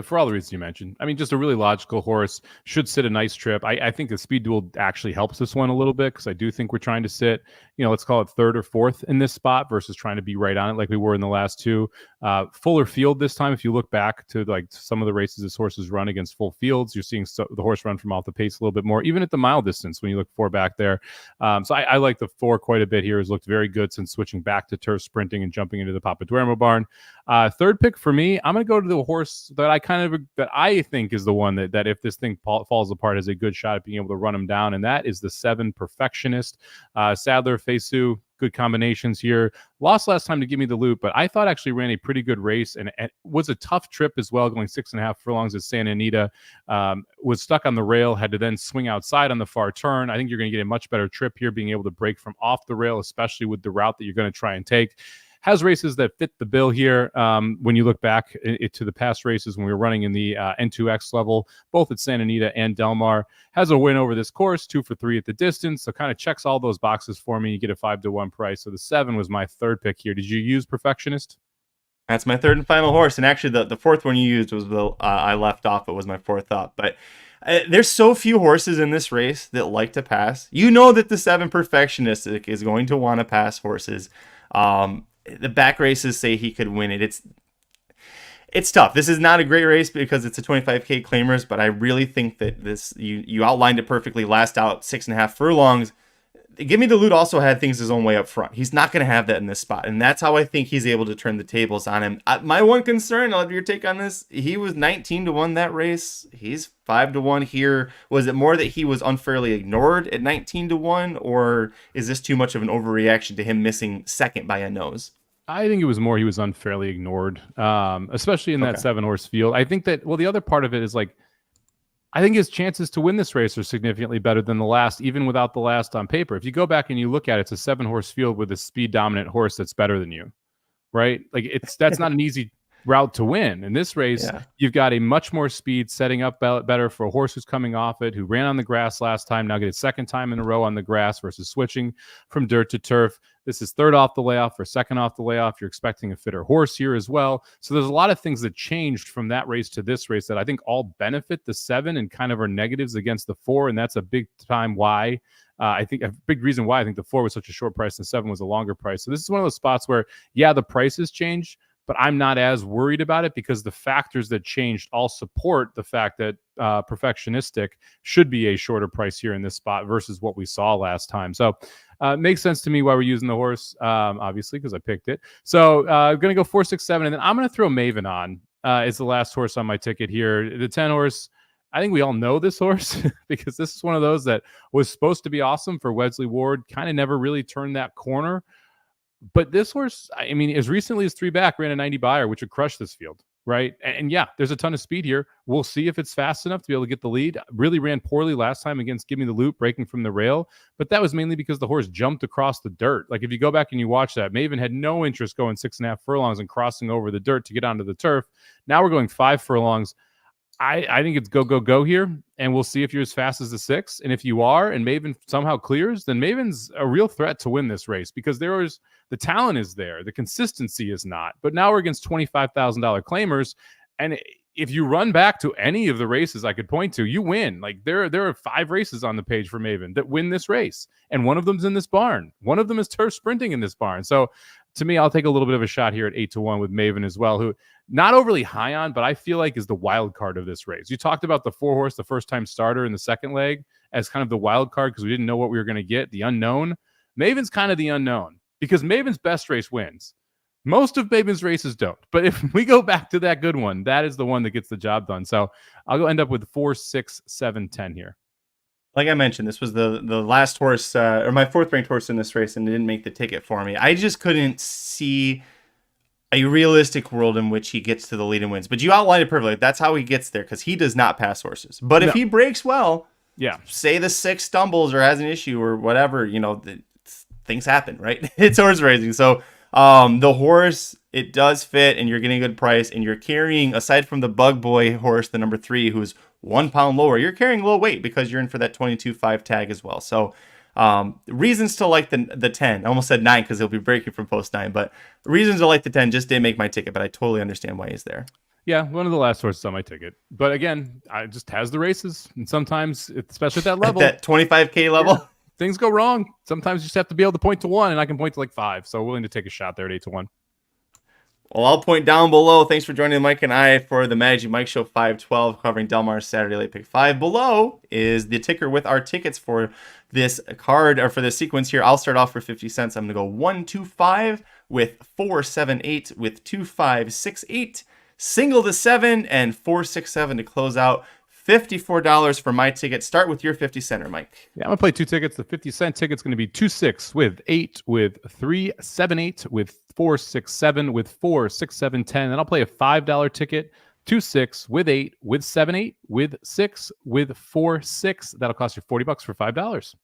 for all the reasons you mentioned. I mean, just a really logical horse. Should sit a nice trip. I think the speed duel actually helps this one a little bit because I do think we're trying to sit, let's call it 3rd or 4th in this spot versus trying to be right on it like we were in the last 2. Fuller field this time. If you look back to like some of the races this horse has run against full fields, you're seeing the horse run from off the pace a little bit more, even at the mile distance when you look 4 back there. So I like the 4 quite a bit here. Has looked very good since switching back to turf sprinting and jumping into the Papa Duermo barn. 3rd pick for me, I'm going to go to the horse that I think is the one that if this thing falls apart has a good shot at being able to run him down, and that is the 7 Perfectionist. Sadler, Fesu, good combinations here. Lost last time to Give Me the Loot, but I thought actually ran a pretty good race and was a tough trip as well, going 6.5 furlongs at Santa Anita. Was stuck on the rail, had to then swing outside on the far turn. I think you're going to get a much better trip here, being able to break from off the rail, especially with the route that you're going to try and take. Has races that fit the bill here. When you look back to the past races when we were running in the N2X level, both at Santa Anita and Del Mar, has a win over this course, 2 for 3 at the distance. So kind of checks all those boxes for me. You get a 5-1 price. So the 7 was my 3rd pick here. Did you use Perfectionist? That's my 3rd and final horse. And actually the 4th one you used was the I left off. It was my 4th up. But there's so few horses in this race that like to pass. You know that the 7 Perfectionist is going to want to pass horses. The back races say he could win it. It's tough. This is not a great race because it's a 25K claimers, but I really think that this you outlined it perfectly. Last out 6.5 furlongs. Give Me the Loot also had things his own way up front. He's not going to have that in this spot, and that's how I think he's able to turn the tables on him. My one concern, I'll have your take on this, he was 19-1 that race. He's 5-1 here. Was it more that he was unfairly ignored at 19-1, or is this too much of an overreaction to him missing second by a nose? I think it was more he was unfairly ignored, especially in that 7-horse field. I think that, the other part of it is like, I think his chances to win this race are significantly better than the last, even without the last on paper. If you go back and you look at it, it's a 7-horse field with a speed dominant horse that's better than you, right? Like that's not an easy route to win. In this race, you've got a much more speed, setting up better for a horse who's coming off it, who ran on the grass last time, now get a second time in a row on the grass versus switching from dirt to turf. This is third off the layoff or second off the layoff. You're expecting a fitter horse here as well. So there's a lot of things that changed from that race to this race that I think all benefit the 7 and kind of are negatives against the 4. And that's a big time why. I think a big reason why I think the 4 was such a short price and 7 was a longer price. So this is one of those spots where, the prices changed, but I'm not as worried about it because the factors that changed all support the fact that Perfectionistic should be a shorter price here in this spot versus what we saw last time. So it makes sense to me why we're using the horse, obviously, because I picked it. So I'm going to go 4, 6, 7, and then I'm going to throw Maven on. Is the last horse on my ticket here. The 10 horse, I think we all know this horse because this is one of those that was supposed to be awesome for Wesley Ward, kind of never really turned that corner. But this horse, I mean, as recently as 3 back, ran a 90 buyer, which would crush this field, right? And there's a ton of speed here. We'll see if it's fast enough to be able to get the lead. Really ran poorly last time against Give Me the Loop, breaking from the rail. But that was mainly because the horse jumped across the dirt. Like, if you go back and you watch that, Maven had no interest going 6.5 furlongs and crossing over the dirt to get onto the turf. Now we're going 5 furlongs. I think it's go here, and we'll see if you're as fast as the 6. And if you are, and Maven somehow clears, then Maven's a real threat to win this race because the talent is there, the consistency is not. But now we're against $25,000 claimers, and if you run back to any of the races I could point to, you win. Like, there are 5 races on the page for Maven that win this race, and one of them's in this barn. One of them is turf sprinting in this barn. So to me, I'll take a little bit of a shot here at 8-1 with Maven as well, who not overly high on, but I feel like is the wild card of this race. You talked about the 4 horse, the first time starter in the second leg, as kind of the wild card because we didn't know what we were going to get, the unknown. Maven's kind of the unknown because Maven's best race wins. Most of Maven's races don't. But if we go back to that good one, that is the one that gets the job done. So I'll go end up with 4, 6, 7, 10 here. Like I mentioned, this was the last horse, or my 4th ranked horse in this race, and it didn't make the ticket for me. I just couldn't see a realistic world in which he gets to the lead and wins. But you outlined it perfectly. That's how he gets there, because he does not pass horses. But if he breaks well, say the 6 stumbles or has an issue or whatever, things happen, right? It's horse racing. So the horse, it does fit, and you're getting a good price, and you're carrying, aside from the Bug Boy horse, the number 3, who's 1 pound lower, you're carrying low weight because you're in for that 22.5 tag as well. So reasons to like the 10. I almost said 9 because he'll be breaking from post 9, but reasons to like the 10 just didn't make my ticket, but I totally understand why he's there. Yeah, one of the last horses on my ticket. But again, I just has the races, and sometimes, especially at that level, at that 25K level, things go wrong. Sometimes you just have to be able to point to 1, and I can point to like 5. So willing to take a shot there at 8-1. Well, I'll point down below. Thanks for joining Mike and I for the Magic Mike Show 512, covering Del Mar's Saturday Late Pick 5. Below is the ticker with our tickets for this card, or for this sequence here. I'll start off for 50 cents. I'm going to go 1, 2, 5 with 4, 7, 8 with 2, 5, 6, 8. Single to 7 and 4, 6, 7 to close out. $54 for my ticket. Start with your 50 center, Mike. Yeah, I'm going to play 2 tickets. The 50-cent ticket's going to be 2, 6 with 8 with 3, 7, 8 with 4, 6, 7 with 4, 6, 7, 10. Then I'll play a $5 ticket. 2, 6 with 8 with 7, 8 with 6 with 4, 6. That'll cost you $40 for $5.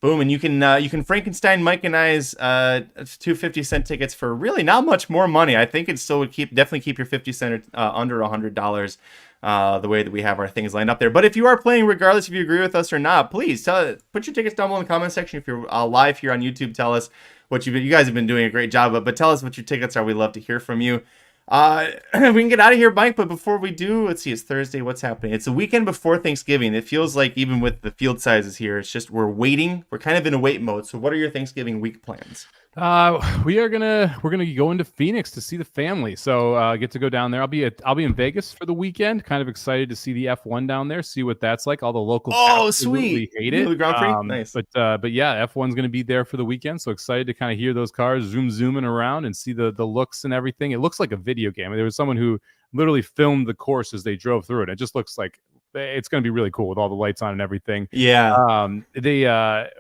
Boom, and you can Frankenstein Mike and I's 2 50-cent tickets for really not much more money. I think it still would definitely keep your 50 cent under $100. The way that we have our things lined up there. But if you are playing, regardless if you agree with us or not, please put your tickets down below in the comment section. If you're live here on YouTube, tell us what you guys have been doing a great job of, but tell us what your tickets are. We love to hear from you. We can get out of here, Mike, but before we do, let's see, it's Thursday. What's happening? It's the weekend before Thanksgiving. It feels like, even with the field sizes here, it's just we're waiting. We're kind of in a wait mode. So what are your Thanksgiving week plans? We're gonna go into Phoenix to see the family. So get to go down there. I'll be in Vegas for the weekend. Kind of excited to see the F1 down there, see what that's like. All the locals absolutely hate it. Nice. But yeah, F1's gonna be there for the weekend. So excited to kind of hear those cars zooming around and see the looks and everything. It looks like a video game. There was someone who literally filmed the course as they drove through it. It just looks like it's going to be really cool with all the lights on and everything. Yeah.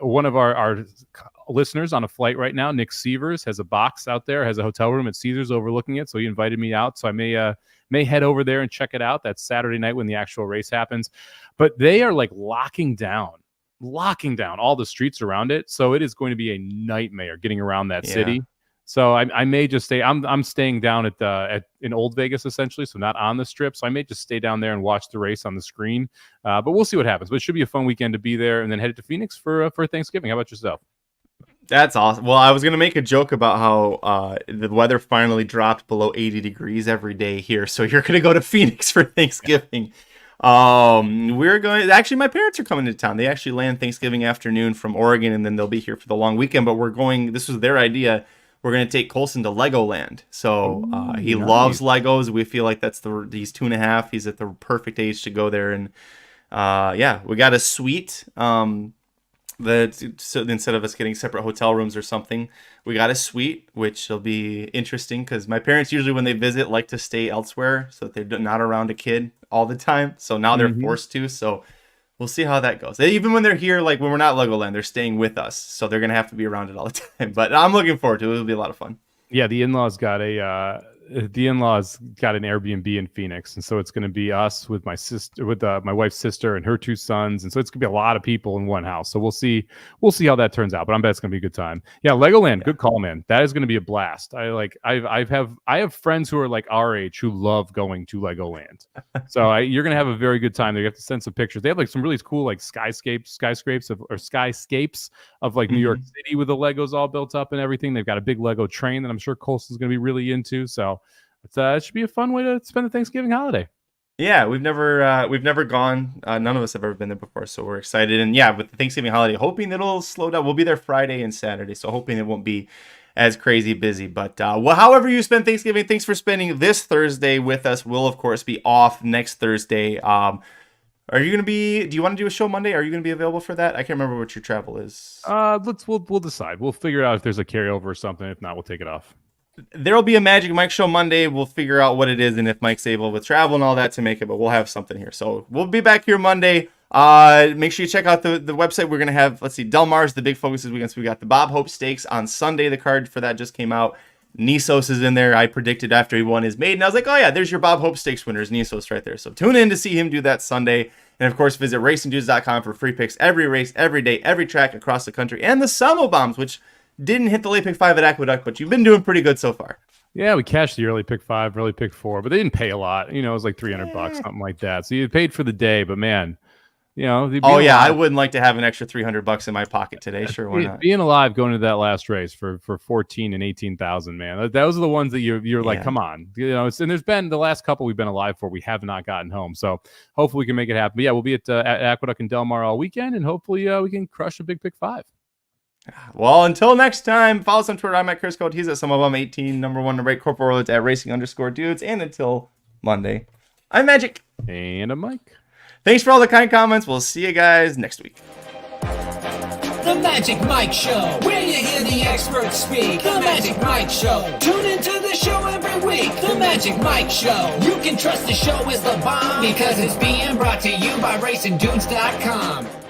One of our listeners on a flight right now, Nick Seevers, has a box out there, has a hotel room at Caesars overlooking it. So he invited me out. So I may head over there and check it out. That's Saturday night when the actual race happens. But they are like locking down all the streets around it. So it is going to be a nightmare getting around that city. So I may just stay. I'm staying down in Old Vegas essentially, so not on the Strip. So I may just stay down there and watch the race on the screen. But we'll see what happens. But it should be a fun weekend to be there, and then headed to Phoenix for Thanksgiving. How about yourself? That's awesome. Well, I was gonna make a joke about how the weather finally dropped below 80 degrees every day here. So you're gonna go to Phoenix for Thanksgiving. We're going. Actually, my parents are coming to town. They actually land Thanksgiving afternoon from Oregon, and then they'll be here for the long weekend. But we're going. This was their idea. We're going to take Colson to Legoland. So he loves Legos. We feel like he's 2.5. He's at the perfect age to go there. And we got a suite. So instead of us getting separate hotel rooms or something, we got a suite, which will be interesting because my parents usually when they visit like to stay elsewhere so that they're not around a kid all the time. So now they're forced to. So we'll see how that goes. Even when they're here, like when we're not Legoland, they're staying with us. So they're going to have to be around it all the time. But I'm looking forward to it. It'll be a lot of fun. Yeah, the in-laws got an Airbnb in Phoenix, and so it's going to be us with my sister, with my wife's sister and her 2 sons, and so it's going to be a lot of people in one house. So we'll see how that turns out. But I bet it's going to be a good time. Yeah, Legoland, good call, man. That is going to be a blast. I have friends who are like our age who love going to Legoland. So you're going to have a very good time there. You have to send some pictures. They have like some really cool like skyscapes of like New York City with the Legos all built up and everything. They've got a big Lego train that I'm sure Colson's going to be really into. So it should be a fun way to spend the Thanksgiving holiday. Yeah, we've never gone. None of us have ever been there before, so we're excited. And yeah, with the Thanksgiving holiday, hoping it'll slow down. We'll be there Friday and Saturday, so hoping it won't be as crazy busy. But however you spend Thanksgiving, thanks for spending this Thursday with us. We'll of course be off next Thursday. Are you gonna be? Do you want to do a show Monday? Are you gonna be available for that? I can't remember what your travel is. We'll decide. We'll figure out if there's a carryover or something. If not, we'll take it off. There'll be a Magic Mike show Monday. We'll figure out what it is and if Mike's able with travel and all that to make it, but we'll have something here. So we'll be back here Monday. Make sure you check out the website. We're going to have, Del Mar's the big focus this weekend. So we got the Bob Hope Stakes on Sunday. The card for that just came out. Nisos is in there. I predicted after he won his maiden. I was like, oh yeah, there's your Bob Hope Stakes winners, Nisos right there. So tune in to see him do that Sunday. And of course, visit racingdudes.com for free picks every race, every day, every track across the country. And the Somobombs, which didn't hit the late pick 5 at Aqueduct, but you've been doing pretty good so far. Yeah, we cashed the early pick 5, early pick 4, but they didn't pay a lot. It was like $300, something like that. So you paid for the day, but man, oh yeah, I wouldn't like to have an extra $300 in my pocket today. Sure, why not? Being alive going to that last race for 14 and 18,000, man. Those are the ones that you're like, come on, and there's been the last couple we've been alive for, we have not gotten home. So hopefully we can make it happen. But yeah, we'll be at Aqueduct and Del Mar all weekend, and hopefully we can crush a big pick 5. Well, until next time, follow us on Twitter. I'm at Chris Code. He's at Somobomb18, #1 to rate Corporal Roads at Racing_Dudes. And until Monday, I'm Magic. And I'm Mike. Thanks for all the kind comments. We'll see you guys next week. The Magic Mike Show, where you hear the experts speak. The Magic Mike Show. Tune into the show every week. The Magic Mike Show. You can trust the show is the bomb because it's being brought to you by RacingDudes.com.